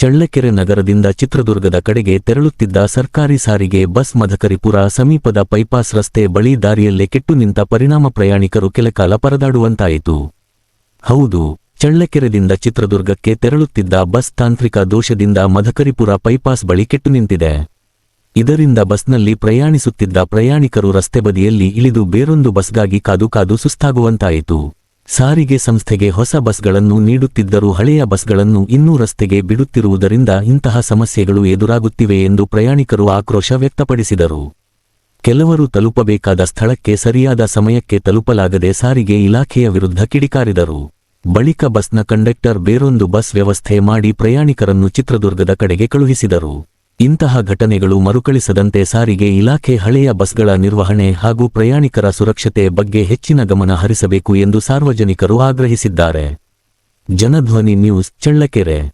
ಚಳ್ಳಕೆರೆ ನಗರದಿಂದ ಚಿತ್ರದುರ್ಗದ ಕಡೆಗೆ ತೆರಳುತ್ತಿದ್ದ ಸರ್ಕಾರಿ ಸಾರಿಗೆ ಬಸ್ ಮದಕರಿಪುರ ಸಮೀಪದ ಬೈಪಾಸ್ ರಸ್ತೆ ಬಳಿ ದಾರಿಯಲ್ಲೇ ಕೆಟ್ಟು ನಿಂತ ಪರಿಣಾಮ ಪ್ರಯಾಣಿಕರು ಕೆಲಕಾಲ ಪರದಾಡುವಂತಾಯಿತು. ಹೌದು, ಚಳ್ಳಕೆರೆದಿಂದ ಚಿತ್ರದುರ್ಗಕ್ಕೆ ತೆರಳುತ್ತಿದ್ದ ಬಸ್ ತಾಂತ್ರಿಕ ದೋಷದಿಂದ ಮದಕರಿಪುರ ಬೈಪಾಸ್ ಬಳಿ ಕೆಟ್ಟು ನಿಂತಿದೆ. ಇದರಿಂದ ಬಸ್ನಲ್ಲಿ ಪ್ರಯಾಣಿಸುತ್ತಿದ್ದ ಪ್ರಯಾಣಿಕರು ರಸ್ತೆ ಬದಿಯಲ್ಲಿ ಇಳಿದು ಬೇರೊಂದು ಬಸ್ಗಾಗಿ ಕಾದು ಸುಸ್ತಾಗುವಂತಾಯಿತು. ಸಾರಿಗೆ ಸಂಸ್ಥೆಗೆ ಹೊಸ ಬಸ್ಗಳನ್ನು ನೀಡುತ್ತಿದ್ದರೂ ಹಳೆಯ ಬಸ್ಗಳನ್ನು ಇನ್ನೂ ರಸ್ತೆಗೆ ಬಿಡುತ್ತಿರುವುದರಿಂದ ಇಂತಹ ಸಮಸ್ಯೆಗಳು ಎದುರಾಗುತ್ತಿವೆ ಎಂದು ಪ್ರಯಾಣಿಕರು ಆಕ್ರೋಶ ವ್ಯಕ್ತಪಡಿಸಿದರು. ಕೆಲವರು ತಲುಪಬೇಕಾದ ಸ್ಥಳಕ್ಕೆ ಸರಿಯಾದ ಸಮಯಕ್ಕೆ ತಲುಪಲಾಗದೆ ಸಾರಿಗೆ ಇಲಾಖೆಯ ವಿರುದ್ಧ ಕಿಡಿಕಾರಿದರು. ಬಳಿಕ ಬಸ್ನ ಕಂಡಕ್ಟರ್ ಬೇರೊಂದು ಬಸ್ ವ್ಯವಸ್ಥೆ ಮಾಡಿ ಪ್ರಯಾಣಿಕರನ್ನು ಚಿತ್ರದುರ್ಗದ ಕಡೆಗೆ ಕಳುಹಿಸಿದರು. ಇಂತಹ ಘಟನೆಗಳು ಮರುಕಳಿಸದಂತೆ ಸಾರಿಗೆ ಇಲಾಖೆ ಹಳೆಯ ಬಸ್ಗಳ ನಿರ್ವಹಣೆ ಹಾಗೂ ಪ್ರಯಾಣಿಕರ ಸುರಕ್ಷತೆ ಬಗ್ಗೆ ಹೆಚ್ಚಿನ ಗಮನ ಹರಿಸಬೇಕು ಎಂದು ಸಾರ್ವಜನಿಕರು ಆಗ್ರಹಿಸಿದ್ದಾರೆ. ಜನಧ್ವನಿ ನ್ಯೂಸ್, ಚಳ್ಳಕೆರೆ.